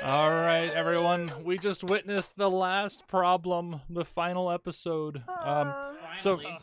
All right, everyone. We just witnessed the last problem, the final episode. So Finally.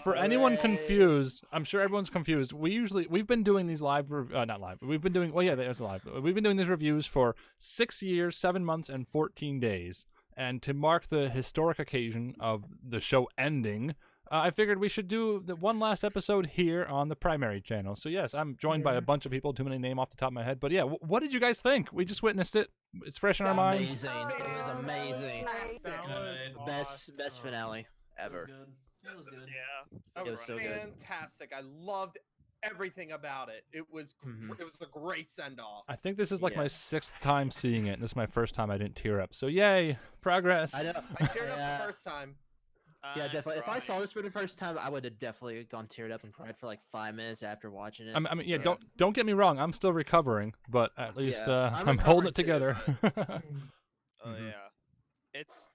for anyone confused, I'm sure everyone's confused. We've been doing these live, not live. We've been doing, well, yeah, it's live. We've been doing these reviews for 6 years, 7 months, and 14 days. And to mark the historic occasion of the show ending, I figured we should do the one last episode here on the primary channel. So yes, I'm joined by a bunch of people. Too many name off the top of my head, but yeah, what did you guys think? We just witnessed it. It's fresh in our minds. Amazing. It was amazing. Good. Best finale ever. Good. It was good. Yeah. It was so good. Fantastic. I loved everything about it. It was it was a great send off. I think this is like Yeah. my 6th time seeing it, and this is my first time I didn't tear up. So yay, progress. I know. I teared up the first time. Yeah, definitely. If I saw this for the first time, I would have definitely gone teared up and cried for like 5 minutes after watching it. I mean, yeah. So- Don't get me wrong. I'm still recovering, but at least Yeah, I'm holding it recovered too, together. Oh Mhm. yeah.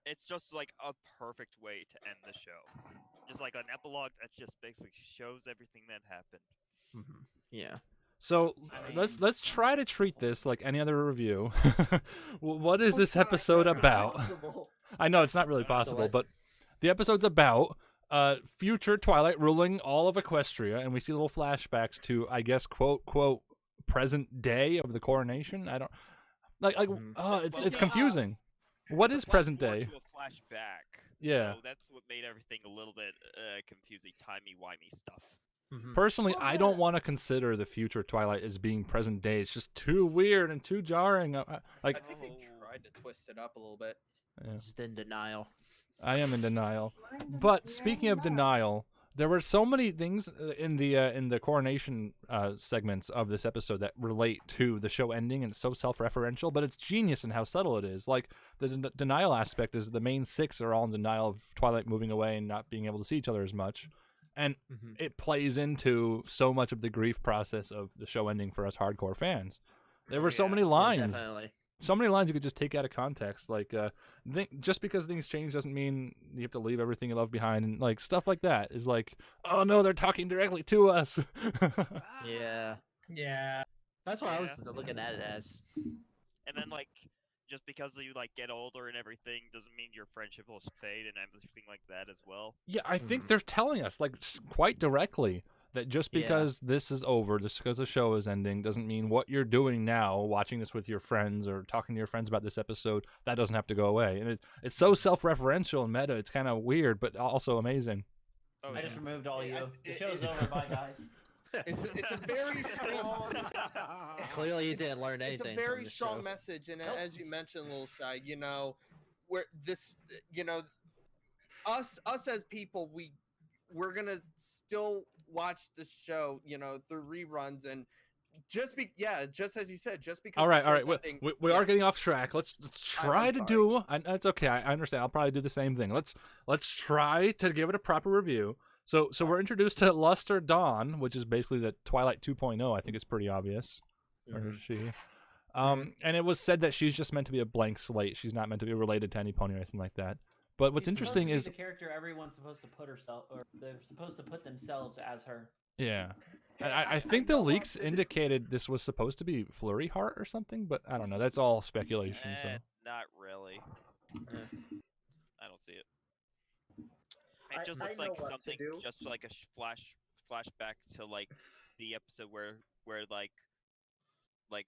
It's just like a perfect way to end the show. Just like an epilogue that just basically shows everything that happened. Yeah. So I let's try to treat this like any other review. What is this episode about? I know it's not really possible, what- but the episode's about future Twilight ruling all of Equestria, and we see little flashbacks to, I guess, quote present day of the coronation. I don't like it's Well, confusing. What is Flash present forward day? to a flashback. Yeah. So that's what made everything a little bit confusing, timey-wimey stuff. Personally, I don't want to consider the future Twilight as being present day. It's just too weird and too jarring. I Like, think they tried to twist it up a little bit. Just in denial. I am in denial. But speaking of denial, there were so many things in the coronation segments of this episode that relate to the show ending, and it's so self-referential. But it's genius in how subtle it is. Like the denial aspect is the main 6 are all in denial of Twilight moving away and not being able to see each other as much, and it plays into so much of the grief process of the show ending for us hardcore fans. There were so Yeah. many Yeah, lines. definitely. So many lines you could just take out of context. Like, just because things change doesn't mean you have to leave everything you love behind. And like stuff like that is like, oh no, they're talking directly to us. Yeah. Yeah. That's what I was Yeah. looking at it as. And then like just because you like get older and everything doesn't mean your friendship will fade and everything like that as well. Yeah, I think they're telling us like quite directly that just Yeah. because this is over, just because the show is ending, doesn't mean what you're doing now, watching this with your friends or talking to your friends about this episode, that doesn't have to go away. And it's so self-referential and meta. It's kind of weird, but also amazing. Oh, I yeah. just removed all Yeah, you. The it- show's it's- over. Bye, guys. It's a very strong. Clearly, you didn't learn It's anything. a very from the strong show. message, and Nope. as you mentioned, Little Shy, you know, where this, you know, us as people, we're gonna still watch the show, you know, through reruns, and just as you said, just because. All the right. show's ending- We yeah. are getting off track. Let's try I'm to sorry. do. That's okay. I understand. I'll probably do the same thing. Let's try to give it a proper review. So we're introduced to Luster Dawn, which is basically the Twilight 2.0. I think it's pretty obvious. Or is she? And it was said that she's just meant to be a blank slate. She's not meant to be related to any pony or anything like that. But what's She's supposed interesting to be is, the character everyone's supposed to put herself, or they're supposed to put themselves as her. yeah, and I think the leaks indicated this was supposed to be Flurry Heart or something, but I don't know. That's all speculation. So. Not really. I don't see it. It just I looks know like what to something, do. just like a flashback to like the episode where like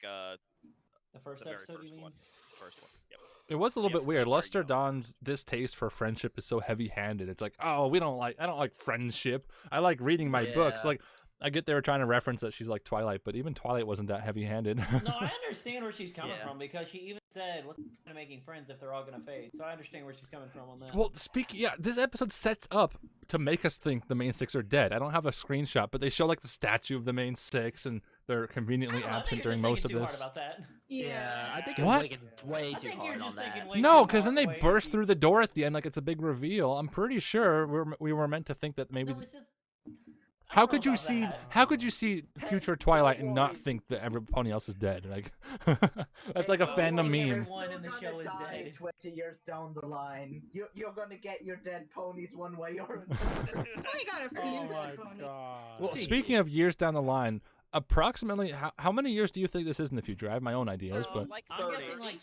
The first the very episode, you first mean? one, first one. Yep. It was a little The bit episode weird. where Luster you- Dawn's distaste for friendship is so heavy-handed. It's like, oh, I don't like friendship. I like reading my books. Yeah. Like, I get they were trying to reference that she's like Twilight, but even Twilight wasn't that heavy-handed. No, I understand where she's coming Yeah. from because she even said, "What's the point of making friends if they're all gonna fade?" So I understand where she's coming from on that. Well, this episode sets up to make us think the main 6 are dead. I don't have a screenshot, but they show like the statue of the main 6, and they're conveniently I don't know, I absent think you're during just most of thinking this. too hard about that. Yeah, I think What? you're thinking way I too think you're hard just on thinking that. way No, too because then hard, they way burst too- through the door at the end like it's a big reveal. I'm pretty sure we were meant to think that maybe. No, it's just. I How don't know could you about see? that. How could you see future Twilight and not worry. think that everybody else is dead? Like, that's like a Well, fandom like meme. everyone in the You're show gonna is die dead. 20 years down the line. You're gonna get your dead ponies one way or We got a few Oh my dead ponies. god. Well, speaking of years down the line, Approximately, how many years do you think this is in the future? I have my own ideas, but like I'm 30. guessing like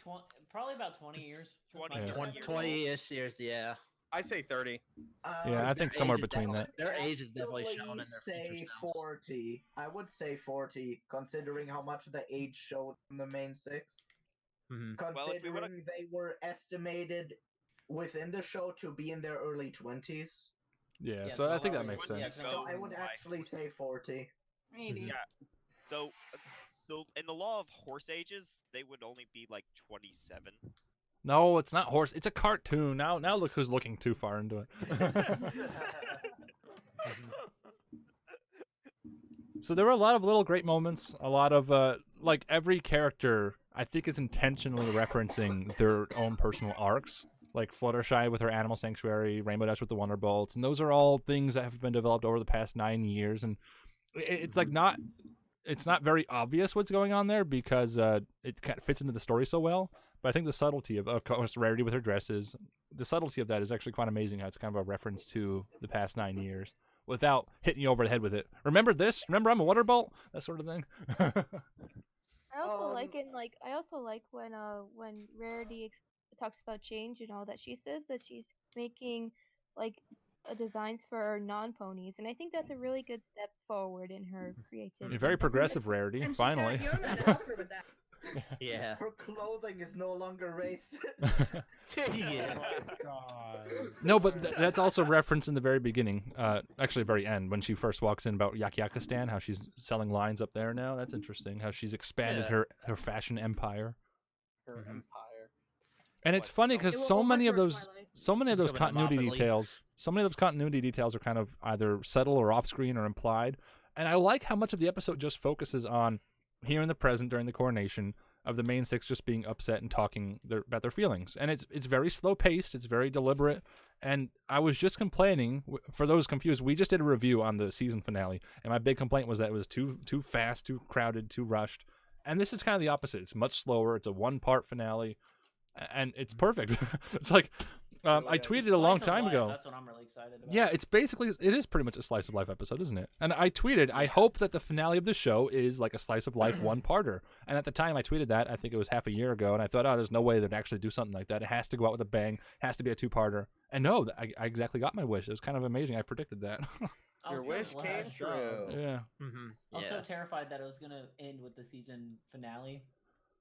probably about 20 years. That's 20 my years. guess. 20-ish years, yeah. I say 30. yeah, I think Their somewhere age is between that. Their age is definitely shown in their say feature stills. 40. I would say 40, considering how much the age showed in the main six. Mhm. Well, if we wanna- Considering they were estimated within the show to be in their early 20s. Yeah, Yeah, so I think that probably- makes yeah, sense. so So I would Right. actually say 40. Maybe. Mhm. Yeah. So, in the law of horse ages, they would only be like 27. No, it's not horse. It's a cartoon. Now look who's looking too far into it. So there were a lot of little great moments. A lot of like every character I think is intentionally referencing their own personal arcs. Like Fluttershy with her animal sanctuary, Rainbow Dash with the Wonderbolts, and those are all things that have been developed over the past 9 years. And it's like it's not very obvious what's going on there because it kind of fits into the story so well. But I think the subtlety of course, Rarity with her dresses, the subtlety of that is actually quite amazing. How it's kind of a reference to the past 9 years without hitting you over the head with it. Remember this? Remember I'm a Wonderbolt? That sort of thing. I also like Um, in like I also like when Rarity talks about change and all that. She says that she's making like designs for non-ponies, and I think that's a really good step forward in her creativity. Very That's- progressive, that's- Rarity. And she's Finally. got Yona to help her with that. Yeah. Her clothing is no longer racist. Yeah. No, but that's also referenced in the very beginning, actually very end, when she first walks in about Yakistan, how she's selling lines up there now. That's interesting, how she's expanded Yeah. her fashion empire. Her Mhm. empire. And it's What, funny so- because It will so many of overthrow those Twilight. so many of those Becoming a continuity monopoly. details, so many of those continuity details are kind of either subtle or off screen or implied. And I like how much of the episode just focuses on here in the present during the coronation of the main six just being upset and talking about their feelings. And it's very slow paced, it's very deliberate. And I was just complaining, for those confused, we just did a review on the season finale, and my big complaint was that it was too fast, too crowded, too rushed. And this is kind of the opposite. It's much slower. It's a one-part finale, and it's perfect. It's like I tweeted a long Slice of time life, ago. That's what I'm really excited about. Yeah, it is pretty much a slice of life episode, isn't it? And I tweeted, I hope that the finale of the show is like a slice of life one-parter. And at the time I tweeted that, I think it was half a year ago, and I thought, oh, there's no way they'd actually do something like that. It has to go out with a bang, has to be a two-parter. And no, I exactly got my wish. It was kind of amazing. I predicted that. I'm Your so wish glad, came so- true. Yeah. Mm-hmm. I was Yeah. so terrified that it was gonna end with the season finale.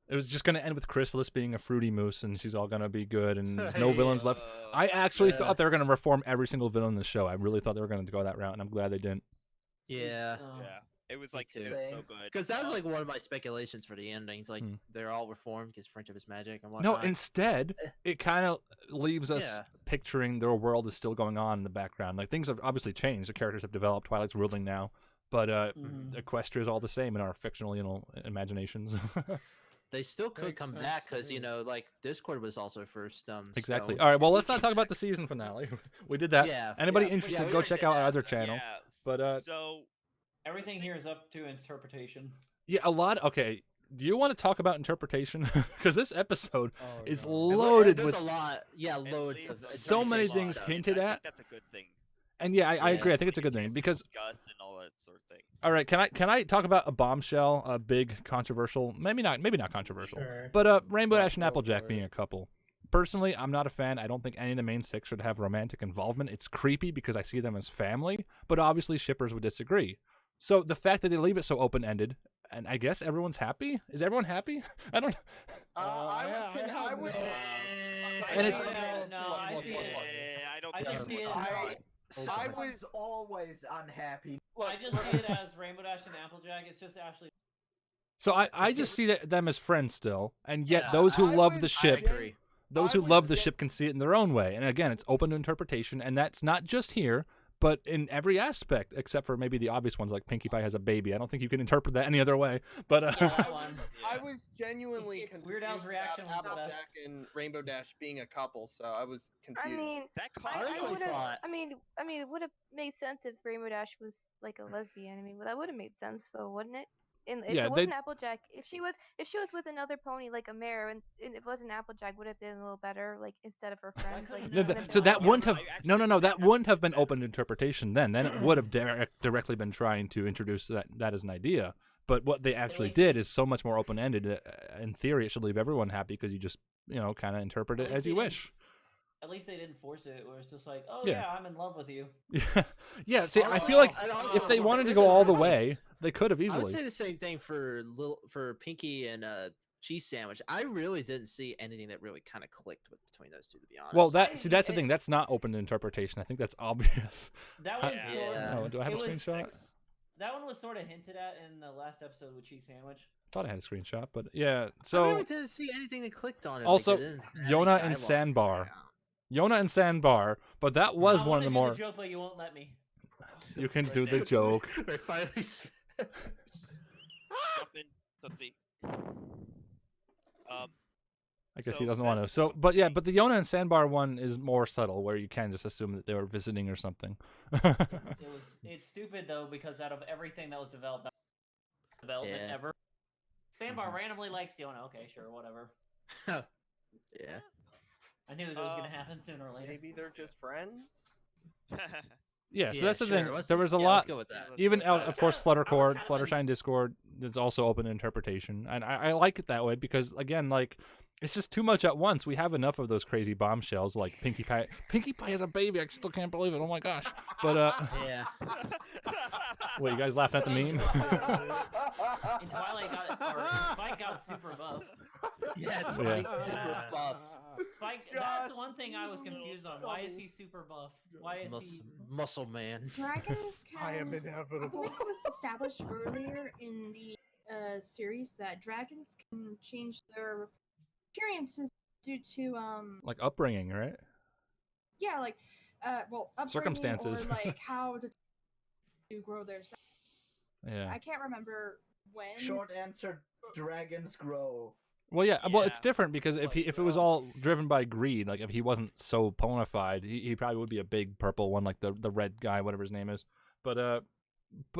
It was just going to end with Chrysalis being a fruity moose, and she's all going to be good, and there's no villains left. I actually Yeah. thought they were going to reform every single villain in the show. I really thought they were going to go that route, and I'm glad they didn't. Yeah. Yeah. It was Me like, it too. was so Same. good. Because that was like one of my speculations for the endings. Like they're all reformed because friendship is magic and No, whatnot. instead, it kind of leaves us Yeah. picturing their world is still going on in the background. Like, things have obviously changed. The characters have developed. Twilight's ruling now. But Mhm. Equestria is all the same in our fictional, imaginations. They still could Great come point. back because like Discord was also first. Exactly. so- All right, well, let's not talk about the season finale. We did that. Yeah. Anybody yeah, interested, we go already check did out our that. other channel. Yeah. But, so Everything here is up to interpretation. Yeah, a lot. Okay, do you want to talk about interpretation? Because this episode is And loaded there's with a lot. Yeah, at loads least of so many interpretation things stuff. hinted I at. think that's a good thing. And yeah, I Yeah. agree. I think it's a good Chance thing to because discuss and all that sort of thing. all right, can I talk about a bombshell, a big controversial, maybe not controversial, Sure. but Rainbow Dash and Go Applejack for being it. a couple. Personally, I'm not a fan. I don't think any of the main six should have romantic involvement. It's creepy because I see them as family, but obviously shippers would disagree. So the fact that they leave it so open-ended, and I guess everyone's happy. Is everyone happy? I don't. I was. And it's- No, I see it. I don't I think just see it. I Someone's was. always unhappy. Look, I just see it as Rainbow Dash and Applejack. It's just Ashley. So I just see them as friends still, and yet Yeah, those who I love was- the I ship, agree. those I who was love the gen- ship can see it in their own way. And again, it's open to interpretation, and that's not just here, but in every aspect, except for maybe the obvious ones like Pinkie Pie has a baby. I don't think you can interpret that any other way. But That I one. I was genuinely It's- confused Weird Al's reaction about was the best. Applejack and Rainbow Dash being a couple, so I was confused. I mean, that I comment Honestly, would have. thought- I mean, it would have made sense if Rainbow Dash was like a lesbian. I mean, that would have made sense, though, wouldn't it? And if Yeah, it they- wasn't Applejack, if she was with another pony like a mare, and it wasn't Applejack, would have been a little better, like instead of her friends. Like, couldn't No, No, would've so been that like- wouldn't have I actually no, think that that wouldn't have been open to interpretation then. Then it would have directly been trying to introduce that as an idea. But what they actually least- did is so much more open ended. In theory, it should leave everyone happy because you just kind of interpret At it least as you they didn't- wish. At least they didn't force it, where it's just like, oh Yeah. yeah, I'm in love with you. Yeah. See, I Also- feel like and also, if they wanted to there's go a all the really- way, they could have I would easily. say the same thing for Pinky and Cheese Sandwich. I really didn't see anything that really kind of clicked between those two, to be honest. Well, I that's didn't the get thing. it. That's not open to interpretation. I think that's obvious. That Uh, was Yeah. sort Yeah. Oh, do I have a it was- screenshot? That one was sort of hinted at in the last episode with Cheese Sandwich. Thought I had a screenshot, but yeah. I So really didn't see anything that clicked on it. Also, like, they didn't have any Yona and dialogue Sandbar. around. Yona and Sandbar, but that was I one of wanna the do more. The joke, but you won't let me. You can Right do the there. joke. They finally Jump in, Tootsie. I guess So he doesn't want to. that's So, one but yeah, thing. but the Yona and Sandbar one is more subtle, where you can just assume that they were visiting or something. It's stupid though because out of everything that was development Yeah. ever, Sandbar Mm-hmm. randomly likes Yona. Okay, sure, whatever. Yeah. I knew that was gonna Um, happen sooner or later. Maybe they're just friends. Yeah, so that's the sure. thing. Let's- There was a yeah, lot. Let's go with that. Let's Even go with out, that. of course, I was Fluttercore, kinda Fluttershy Discord. It's also open interpretation, and I like it that way because again, like it's just too much at once. We have enough of those crazy bombshells like Pinkie Pie. Pinkie Pie has a baby. I still can't believe it. Oh my gosh! But Yeah. wait, you guys laughing at the meme? And Twilight Spike got super buff. Yes. Yeah. Mike, super buff. Spike, that's one thing I was confused on. Why is he super buff? Why is he? Muscle man. Dragons can. I am I inevitable. believe it was established earlier in the series that dragons can change their appearances due to Like upbringing, right? yeah, like well, upbringing Circumstances. or like how to grow their size. Yeah. I can't remember when. Short answer: dragons grow. Well, yeah. Well, it's Yeah. different because if it was all driven by greed, like if he wasn't so ponified, he probably would be a big purple one, like the red guy, whatever his name is. But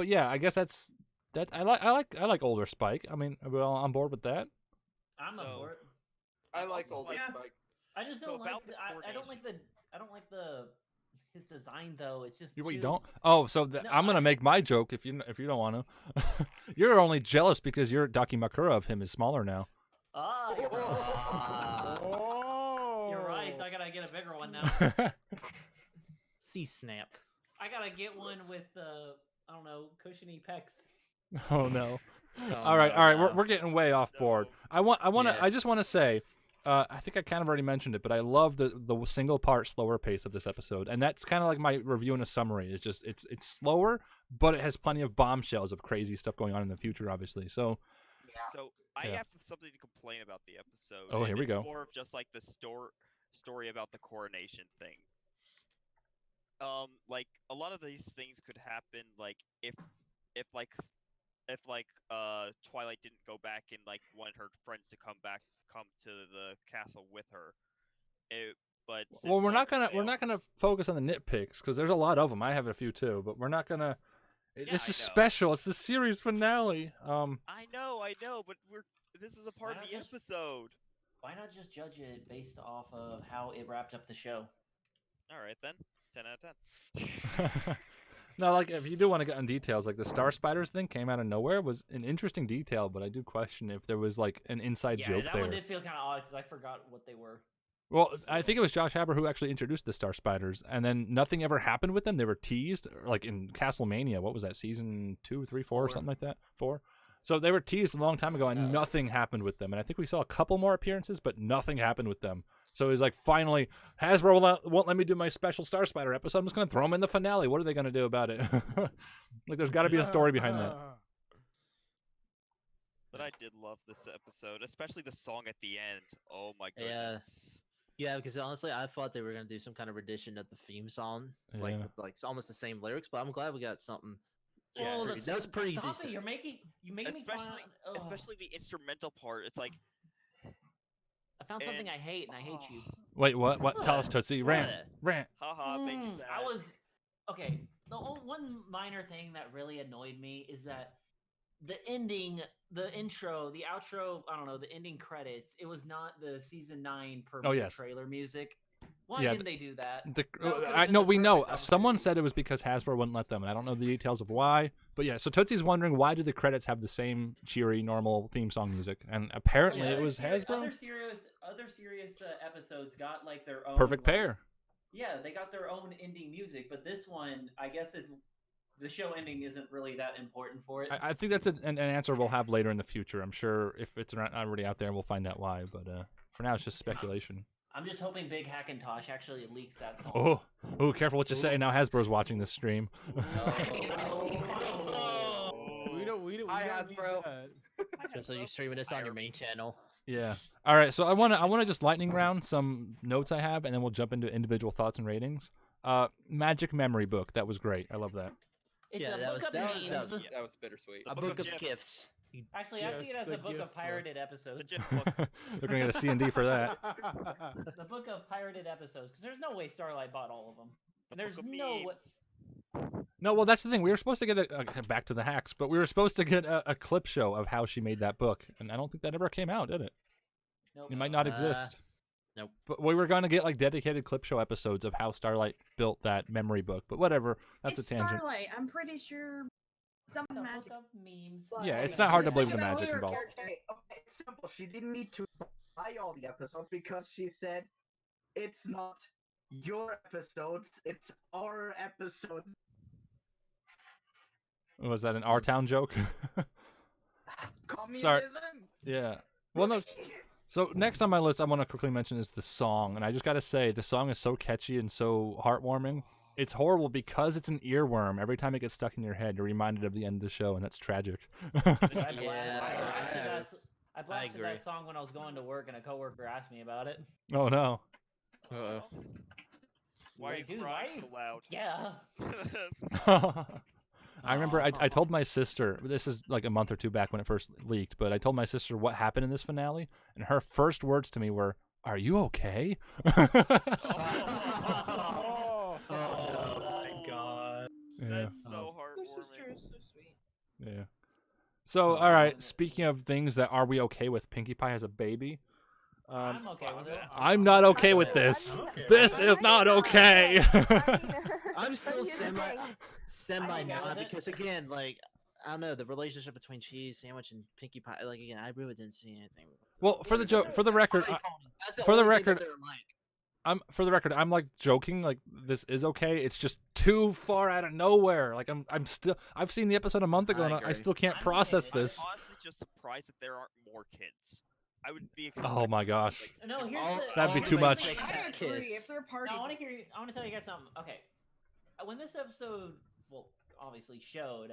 yeah, I guess that's that. I like older Spike. I mean, are we all on board with that? I'm up So- for it. I like old Yeah. Spike. I just So don't like. about the I don't like the. I don't like the. His design though. It's just. You too... don't? Oh, so No, I'm gonna I- make my joke if you don't want to. You're only jealous because your Dakimakura of him is smaller now. Ah, you're right. Oh. You're right. I gotta get a bigger one now. C snap. I gotta get one with I don't know, cushiony pecs. Oh no. Oh, All right, no. all right. no. We're getting way off board. No. Yeah. I just want to say, I think I kind of already mentioned it, but I love the single part slower pace of this episode, and that's kind of like my review in a summary. It's just it's slower, but it has plenty of bombshells of crazy stuff going on in the future, obviously. So So I Yeah. have something to complain about the episode. Oh, and here we it's go. More of just like the story about the coronation thing. Like a lot of these things could happen, like if Twilight didn't go back and like want her friends to come to the castle with her. But well, since we're not Summer gonna focus on the nitpicks because there's a lot of them. I have a few too, but we're not gonna. This I is know. special. It's the series finale. I know, but this is a part Why of the not just- episode. Why not just judge it based off of how it wrapped up the show? All right then, 10 out of 10. No, like if you do want to get on details, like the Star Spiders thing came out of nowhere was an interesting detail, but I do question if there was like an inside Yeah, joke that there. one did feel kind of odd because I forgot what they were. Well, I think it was Josh Haber who actually introduced the Star Spiders, and then nothing ever happened with them. They were teased, like in Castlemania. What was that? Season 2, 3, 4, or something like that. 4. So they were teased a long time ago, and Oh. nothing happened with them. And I think we saw a couple more appearances, but nothing happened with them. So it was like, finally, Hasbro won't let me do my special Star Spider episode. I'm just going to throw them in the finale. What are they going to do about it? Like, there's got to be a story behind that. But I did love this episode, especially the song at the end. Oh my Yeah. goodness. Yeah, because honestly, I thought they were gonna do some kind of rendition of the theme song, like Yeah. with like almost the same lyrics. But I'm glad we got something. Yeah, Well, that was pretty stop decent. It. You're making me Especially, find, ugh. especially the instrumental part. It's like I found something I and- hate, and I hate you. Wait, what? What? Tell us, What? Tootsie. Rant. What? Rant. haha, make you Mm, sad. I was okay. The one minor thing that really annoyed me is that the ending, the intro, the outro. I don't know, the ending credits. It was not the season 9 per Oh, yes. trailer music. Why Yeah, didn't they do that? The, That could've I been know the we know. perfect Someone opportunity. said it was because Hasbro wouldn't let them, and I don't know the details of why. But yeah, so Tootsie's wondering why do the credits have the same cheery, normal theme song music, and apparently Yeah, it was Hasbro. Other serious episodes got like their own Perfect like- pair. Yeah, they got their own ending music, but this one, I guess, is the show ending isn't really that important for it. I think that's an answer we'll have later in the future. I'm sure if it's already out there, we'll find out why. But for now, it's just speculation. I'm just hoping Big Hackintosh actually leaks that song. Oh, careful what you say. Now Hasbro's watching this stream. We don't Hi, need Hasbro. that. So you're streaming this on your main channel. Yeah. All right. So I wanna just lightning round some notes I have, and then we'll jump into individual thoughts and ratings. Magic Memory Book. That was great. I love that. It's Yeah, a that book was- of that was- memes. that was- That was bittersweet. A book book of of gifs. gifts. Actually, I see it as a the book of gift book. pirated The episodes. GIF book. They're gonna get a C&D for that. The book of pirated episodes, because there's no way Starlight bought all of them. The There's book of no way. memes. No, well, that's the thing. We were supposed to get back to the hacks, but we were supposed to get a clip show of how she made that book, and I don't think that ever came out, did it? Nope. It might not exist. nope. But we were going to get like dedicated clip show episodes of how Starlight built that memory book. But whatever, that's it's a tangent. Starlight. I'm pretty sure The something book magic. of memes. Yeah, it's Like, not hard to just believe think the about magic who your involved. character- Okay, it's simple. She didn't need to buy all the episodes because she said it's not your episodes, it's our episodes. Was that an R Town joke? Communism. Yeah. Well, no. So next on my list, I want to quickly mention is the song, and I just got to say the song is so catchy and so heartwarming. It's horrible because it's an earworm. Every time it gets stuck in your head, you're reminded of the end of the show, and that's tragic. I blasted, Yeah, I blasted agree. that song when I was going to work, and a coworker asked me about it. Oh no. Uh-oh. Why are you Like, dude, crying why- so loud? Yeah. I remember I told my sister, this is like a month or two back when it first leaked, but I told my sister what happened in this finale, and her first words to me were, "Are you okay?" Oh my god. Yeah. That's so Your sister heartwarming. is so sweet. Yeah. So, all right. Speaking of things that are we okay with? Pinkie Pie has a baby. I'm okay with it. I'm not okay with this. This is not okay. I'm still Here's the semi thing. semi okay with not it. because again, like I don't know, the relationship between Cheese Sandwich and Pinkie Pie. Like again, I really didn't see anything. Well, for the joke, for the record, That's the for the only thing that record, they're like. I'm like joking. Like this is okay. It's just too far out of nowhere. Like I'm still. I've seen the episode a month ago, I and I agree. still can't I'm okay process with it. this. I'm honestly just surprised that there aren't more kids. I would be. Oh my gosh. No, here's All- the. That'd be all too the much. six I have agree. kids. If they're party, No, I want to hear. I want to tell you guys something. Okay, when this episode, well, obviously showed,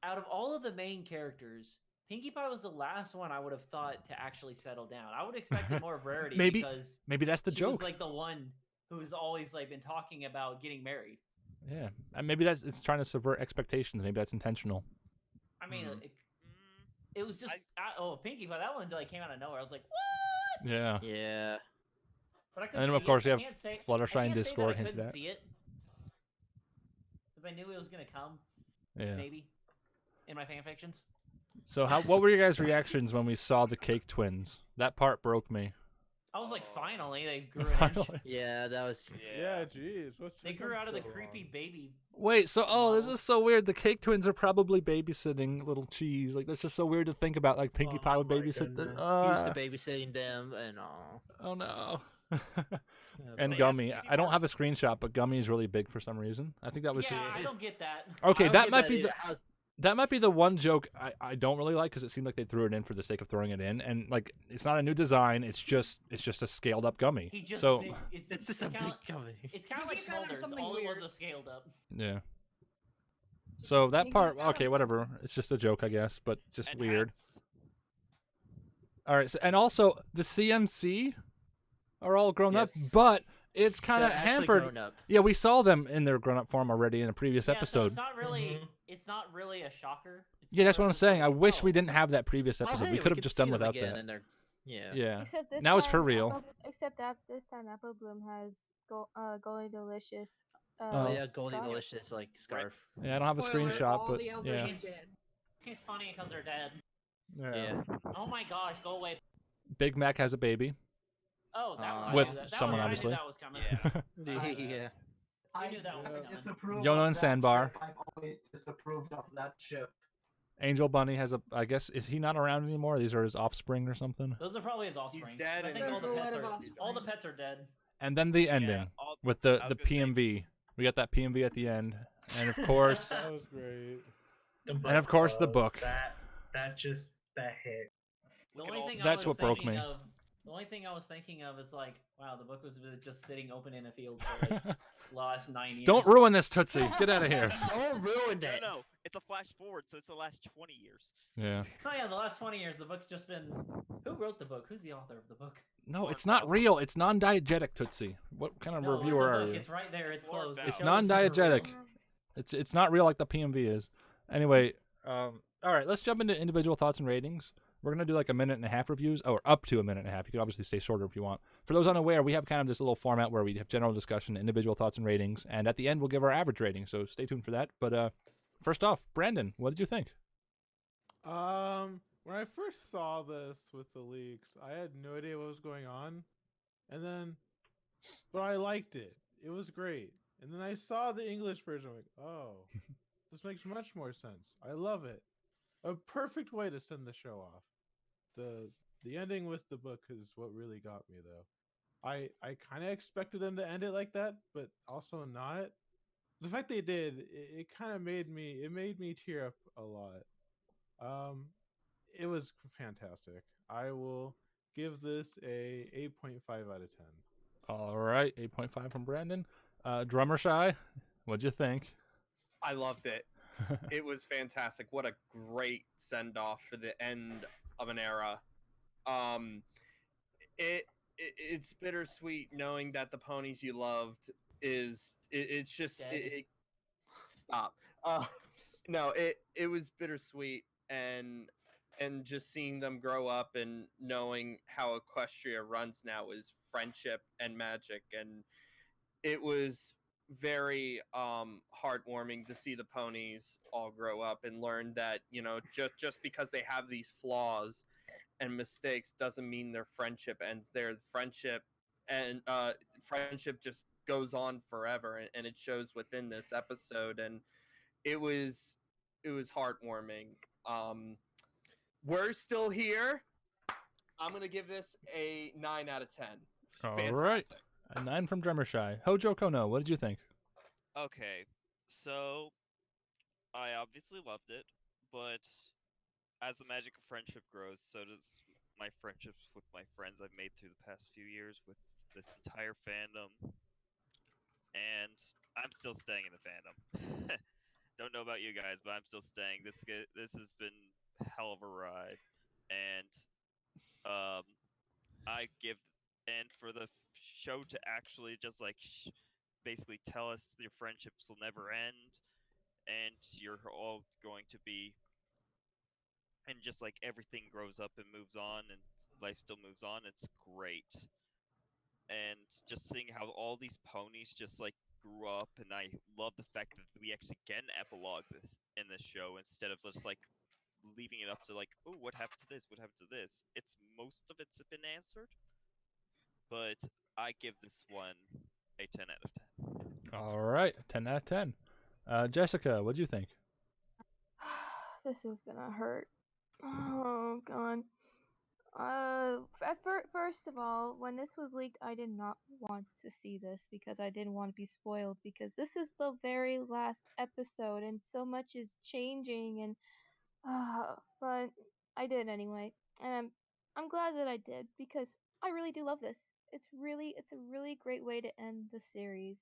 out of all of the main characters, Pinkie Pie was the last one I would have thought to actually settle down. I would expect more of Rarity Maybe- because Maybe that's the she joke. was like the one who's always like been talking about getting married. Yeah, and maybe it's trying to subvert expectations. Maybe that's intentional. I mean, Mhm. it was just Pinkie Pie. That one like came out of nowhere. I was like, what? Yeah. Yeah. But I And couldn't then, of see course, it. you I have can't say- Fluttershy I and can't say Discord that I hinted couldn't at. see it because I knew it was gonna come. Yeah. Maybe in my fan fictions. So what were your guys' reactions when we saw the Cake Twins? That part broke me. I was like, finally, they grew an inch. Finally. Yeah, that was. Yeah, jeez. What's They grew out of the creepy baby. Wait, so this is so weird. The Cake Twins are probably babysitting little Cheese. Like that's just so weird to think about. Like Pinkie Oh Pie would my babysit the. goodness. Used to babysitting them and all. Oh no. Yeah, And but- Gummy. I don't have a screenshot, but Gummy is really big for some reason. I think that was Yeah, just. I don't get that. Okay, I don't that get might be either. the How's- that might be the one joke I don't really like because it seemed like they threw it in for the sake of throwing it in, and like it's not a new design. It's just a scaled up Gummy. He just So It's just a big kinda, Gummy. It's kind of Maybe like you found out Smolders. something All it was weird. was scaled up. yeah. So that Maybe part, you found okay, out whatever. It's just a joke, I guess, but just And weird. hats. All right, so, and also the CMC are all grown Yeah. up, but it's kind of They're actually hampered. grown up. Yeah, we saw them in their grown up form already in a previous Yeah, so episode. it's not really. Mhm. It's not really a shocker. It's Yeah, that's more what I'm just saying. like, I wish we oh. didn't have that previous Oh, episode. hey, we could have could just see done them without again that. and they're- Yeah. Yeah. Except this Now it's time, for real. Except that this time Apple Bloom has Golden Delicious. Oh yeah, Goldie scarf. Delicious like scarf. Yeah, I don't have a Spoiler, screenshot, all but the elders yeah. are dead. It's funny because they're dead. Yeah. Oh my gosh, go away. Big Mac has a baby. Oh, that one. I With knew that. someone, one, obviously. I knew that was coming. Yeah. I knew that one was Yeah. coming. disapprove Yono of and that Sandbar. ship. I've always disapproved of that ship. Angel Bunny has a. I guess is he not around anymore? These are his offspring or something. Those are probably his offspring. dead I and think all There's the a pets lot of are all the offspring. pets are dead. And then the ending all- with I the was gonna say- PMV. We got that PMV at the end, and of course, That was great. and of course the book. That hit. The Look at only all thing the That's I was what broke thinking me. of, the only thing I was thinking of is like, wow, the book was just sitting open in a field for like last 9 years. Don't ruin this, Tootsie. Get out of here. Don't ruin No, it. no, it's a flash forward, so it's the last 20 years. Yeah. Oh yeah, the last 20 years, the book's just been. Who wrote the book? Who's the author of the book? No, Lord it's not Mouse. real. It's non-diegetic, Tootsie. What kind of No, reviewer it's a are book. you? It's right there. It's It's Lord closed. Mouse. It It's shows it's not non-diegetic. real. It's not real like the PMV is. Anyway, all right, let's jump into individual thoughts and ratings. We're gonna do like a minute and a half reviews, or up to a minute and a half. You can obviously stay shorter if you want. For those unaware, we have kind of this little format where we have general discussion, individual thoughts and ratings, and at the end we'll give our average rating. So stay tuned for that. But first off, Brandon, what did you think? When I first saw this with the leaks, I had no idea what was going on, and then, but I liked it. It was great. And then I saw the English version. I'm like, oh, this makes much more sense. I love it. A perfect way to send the show off. The ending with the book is what really got me though. I kind of expected them to end it like that, but also not. The fact they did, it kind of made me tear up a lot. It was fantastic. I will give this a 8.5 out of 10. All right, 8.5 from Brandon. Drummer Shy, what'd you think? I loved it. It was fantastic. What a great send off for the end of an era. It's bittersweet knowing that the ponies you loved it's just Dead. stop. No, it was bittersweet and just seeing them grow up and knowing how Equestria runs now is friendship and magic, and it was very heartwarming to see the ponies all grow up and learn that just because they have these flaws and mistakes doesn't mean their friendship ends there. Friendship just goes on forever, and it shows within this episode, and it was heartwarming. We're still here. I'm gonna give this a 9 out of 10. All Fantastic. right, a 9 from Drummer Shy. Hojo Kono, what did you think? Okay, so I obviously loved it, but as the magic of friendship grows, so does my friendships with my friends I've made through the past few years with this entire fandom, and I'm still staying in the fandom. Don't know about you guys, but I'm still staying. This has been a hell of a ride, and I give and for the show to actually just like basically tell us your friendships will never end, and you're all going to be, and just like everything grows up and moves on, and life still moves on. It's great, and just seeing how all these ponies just like grew up, and I love the fact that we actually get an epilogue in this show instead of just like leaving it up to like, oh, what happened to this? What happened to this? It's most of it's been answered, but I give this one a 10 out of 10. All right, 10 out of 10. Jessica, what do you think? This is gonna hurt. Oh god. First of all, when this was leaked, I did not want to see this because I didn't want to be spoiled because this is the very last episode and so much is changing and but I did anyway. And I'm glad that I did because I really do love this. It's a really great way to end the series.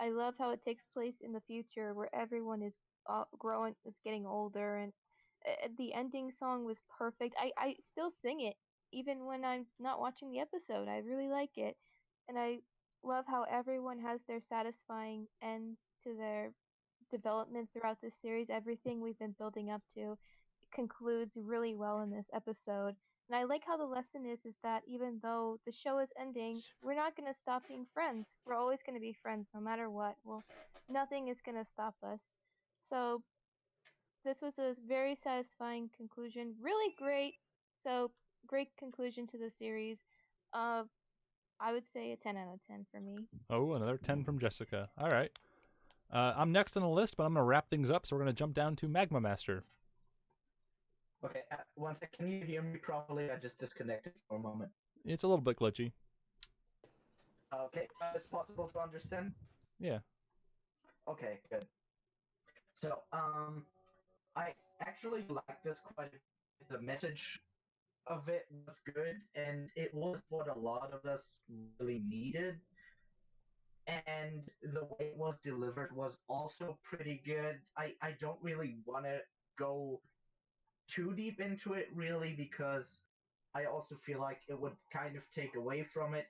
I love how it takes place in the future where everyone is growing, is getting older, and the ending song was perfect. I still sing it even when I'm not watching the episode. I really like it, and I love how everyone has their satisfying ends to their development throughout this series. Everything we've been building up to concludes really well in this episode. And I like how the lesson is that even though the show is ending, we're not going to stop being friends. We're always going to be friends no matter what. Well, nothing is going to stop us. So this was a very satisfying conclusion. Really great. So great conclusion to the series. Uh, I would say a 10 out of 10 for me. Oh, another 10 from Jessica. All right. I'm next on the list, but I'm going to wrap things up, so we're going to jump down to Magma Master. Okay, one sec. Can you hear me properly? I just disconnected for a moment. It's a little bit glitchy. Okay, it's possible to understand? Yeah. Okay, good. So, I actually like this quite a bit. The message of it was good, and it was what a lot of us really needed. And the way it was delivered was also pretty good. I don't really want to go too deep into it, really, because I also feel like it would kind of take away from it.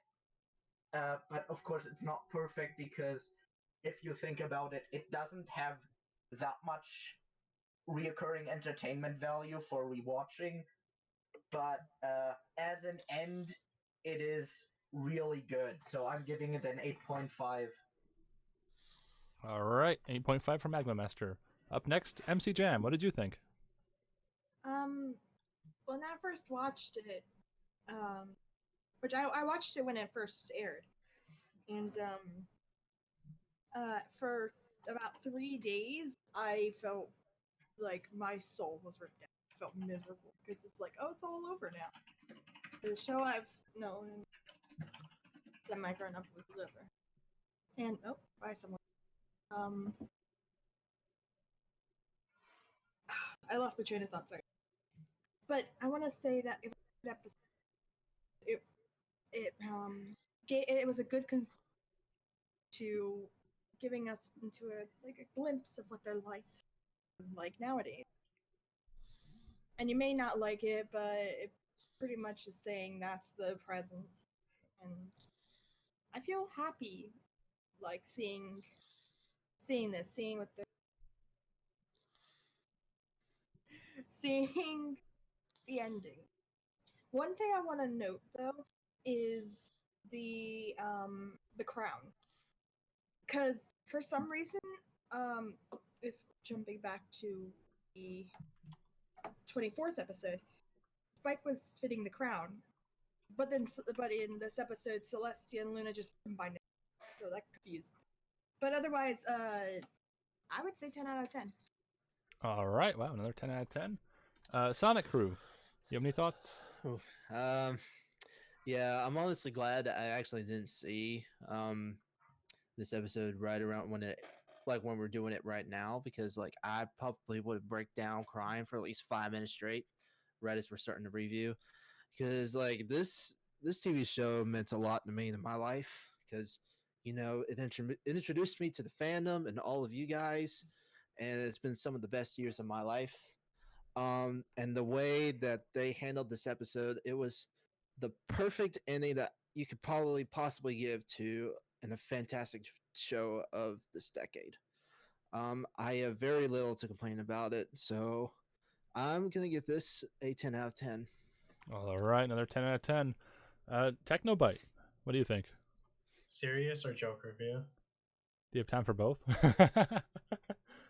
But of course, it's not perfect because if you think about it, it doesn't have that much reoccurring entertainment value for rewatching. But as an end, it is really good. So I'm giving it an 8.5. All right. 8.5 from Magma Master. Up next, MC Jam. What did you think? When I first watched it, which I watched it when it first aired, and for about 3 days, I felt like my soul was ripped out. I felt miserable because it's like, oh, it's all over now. The show I've known semi grown up was over. And oh, bye someone. I lost my train of thought. Sorry, but I want to say that it was a good episode. It was a good conclusion to giving us into a glimpse of what their life is like nowadays. And you may not like it, but it pretty much is saying that's the present. And I feel happy, like seeing this, seeing what the seeing the ending. One thing I want to note though is the crown, because for some reason, if jumping back to the 24th episode, Spike was fitting the crown, but in this episode, Celestia and Luna just combined it, so that confused. But otherwise, I would say 10 out of 10. All right. Wow, another 10 out of 10. Sonic Crew. You have any thoughts? Yeah, I'm honestly glad that I actually didn't see this episode right around when we're doing it right now, because like I probably would break down crying for at least 5 minutes straight right as we're starting to review, because like this TV show meant a lot to me in my life, because it introduced me to the fandom and all of you guys, and it's been some of the best years of my life. And the way that they handled this episode, it was the perfect ending that you could probably possibly give to a fantastic show of this decade. I have very little to complain about it, so I'm gonna give this a 10 out of 10. All right, another 10 out of 10. Technobite. What do you think? Serious or joke review? Do you have time for both?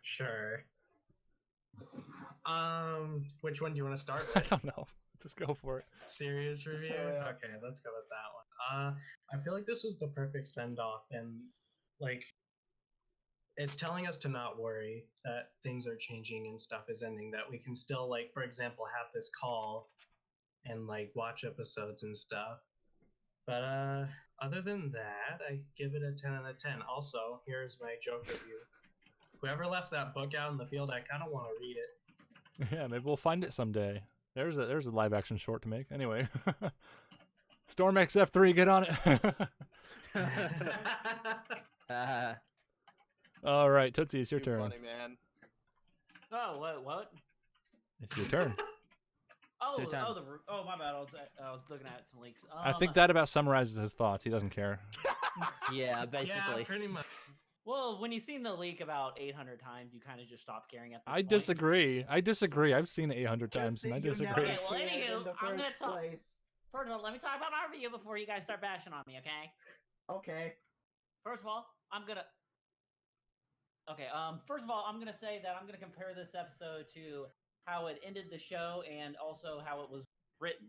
Sure. Which one do you want to start I with? don't know. Just go for it. Serious review? Okay, let's go with that one. I feel like this was the perfect send off, and like it's telling us to not worry that things are changing and stuff is ending, that we can still, like, for example, have this call and like watch episodes and stuff. But other than that, I give it a 10 out of 10. Also, here's my joke review. Whoever left that book out in the field, I kind of want to read it. Yeah, maybe we'll find it someday. There's a live action short to make. Anyway. Storm XF3, get on it. All right, Tootsie, it's your turn. Funny, man. Oh, what? It's your turn. Oh, your time. my bad. I was looking at some leaks. I think that about summarizes his thoughts. He doesn't care. Yeah, basically. Yeah, pretty much. Well, when you've seen the leak about 800 times, you kind of just stop caring at this I point. disagree. I've seen it 800 times, and I Tootsie, you disagree. never Okay, well, cared anywho, in the I'm gonna first talk. place. First of all, let me talk about my review before you guys start bashing on me, okay? Okay. First of all, I'm gonna say that I'm gonna compare this episode to how it ended the show and also how it was written.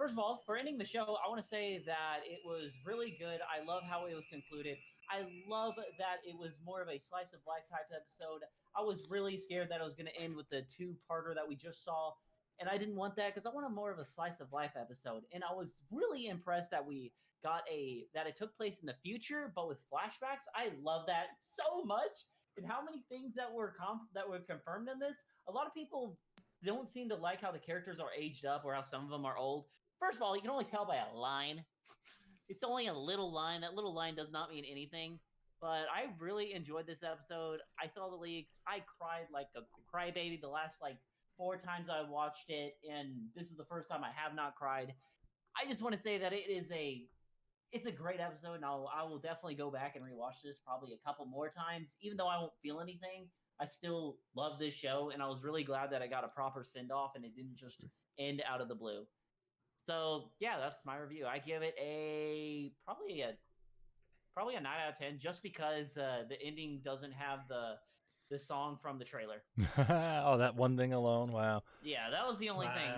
First of all, for ending the show, I want to say that it was really good. I love how it was concluded. I love that it was more of a slice of life type episode. I was really scared that it was going to end with the two-parter that we just saw, and I didn't want that because I wanted more of a slice of life episode. And I was really impressed that we got that it took place in the future, but with flashbacks. I love that so much. And how many things that were confirmed in this? A lot of people don't seem to like how the characters are aged up or how some of them are old. First of all, you can only tell by a line. It's only a little line. That little line does not mean anything. But I really enjoyed this episode. I saw the leaks. I cried like a crybaby the last 4 times I watched it, and this is the first time I have not cried. I just want to say that it's a great episode, and I will definitely go back and rewatch this probably a couple more times. Even though I won't feel anything, I still love this show, and I was really glad that I got a proper send-off and it didn't just end out of the blue. So yeah, that's my review. I give it probably a 9 out of 10, just because the ending doesn't have the song from the trailer. Oh, that one thing alone. Wow. Yeah, that was the only thing.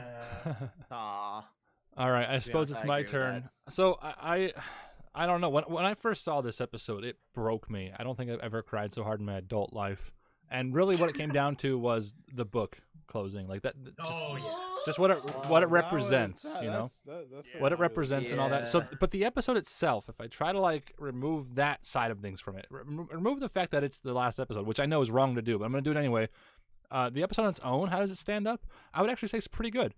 Aw. All right, I suppose I it's my agree with turn. So I don't know. When I first saw this episode, it broke me. I don't think I've ever cried so hard in my adult life. And really, what it came down to was the book closing, like that. Just what it represents, you know, what it represents and all that. So, but the episode itself, if I try to remove that side of things from it, remove the fact that it's the last episode, which I know is wrong to do, but I'm going to do it anyway. The episode on its own, how does it stand up? I would actually say it's pretty good.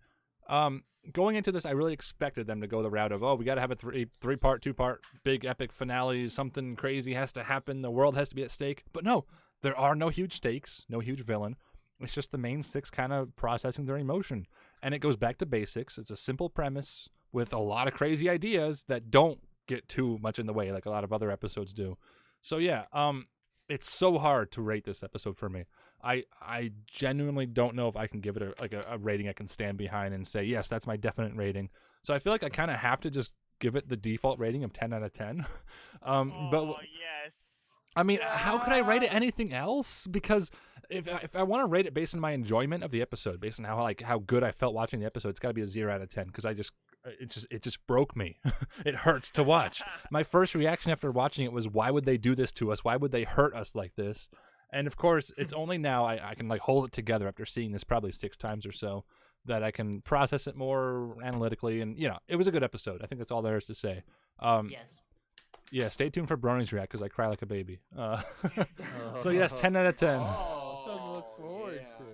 Going into this, I really expected them to go the route of, we got to have a three-part, two-part, big epic finale. Something crazy has to happen. The world has to be at stake. But no, there are no huge stakes, no huge villain. It's just the main 6 kind of processing their emotion. And it goes back to basics. It's a simple premise with a lot of crazy ideas that don't get too much in the way like a lot of other episodes do. So yeah, it's so hard to rate this episode for me. I genuinely don't know if I can give it a rating I can stand behind and say, yes, that's my definite rating. So I feel like I kind of have to just give it the default rating of 10 out of 10. But yes. I mean, how could I rate it anything else? Because if I want to rate it based on my enjoyment of the episode, based on how good I felt watching the episode, it's got to be a 0 out of 10 because it just broke me. It hurts to watch. My first reaction after watching it was, why would they do this to us? Why would they hurt us like this? And of course, it's only now I can hold it together after seeing this probably 6 times or so that I can process it more analytically. And it was a good episode. I think that's all there is to say. Yes. Yeah, stay tuned for Brony's react because I cry like a baby. So yes, 10 out of 10. Something to look forward to.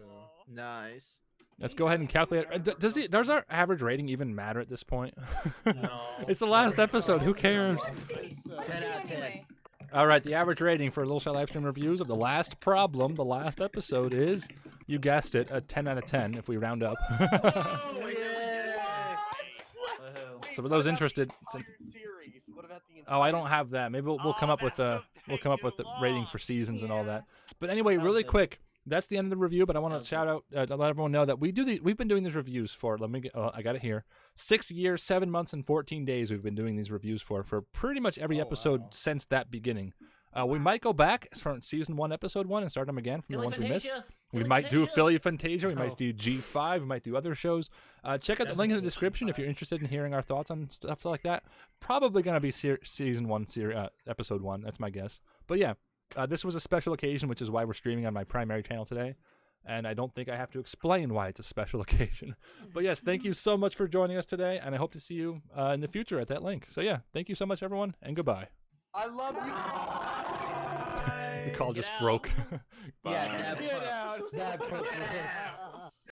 Nice. Let's go ahead and calculate. Does our average rating even matter at this point? No. It's the last episode. Who cares? 10 out of 10. All right, the average rating for Little Shy Livestream reviews of The Last Problem, the last episode, is, you guessed it, a 10 out of 10 if we round up. So for those interested, I don't have that. Maybe we'll come up with the rating for seasons and all that. But anyway, really quick, that's the end of the review. But I want to shout out, let everyone know that we've been doing these reviews for. I got it here. 6 years, 7 months, and 14 days. We've been doing these reviews for pretty much every episode since that beginning. We might go back from season 1, episode 1, and start them again from the ones we missed. We might do Philly Fantasia. We might do G5. We might do other shows. Check out the link in the description if you're interested in hearing our thoughts on stuff like that. Probably going to be season 1, episode 1. That's my guess. But yeah, this was a special occasion, which is why we're streaming on my primary channel today. And I don't think I have to explain why it's a special occasion. But yes, thank you so much for joining us today, and I hope to see you in the future at that link. So yeah, thank you so much, everyone, and goodbye. I love you. The call just broke. Yeah, Get out. that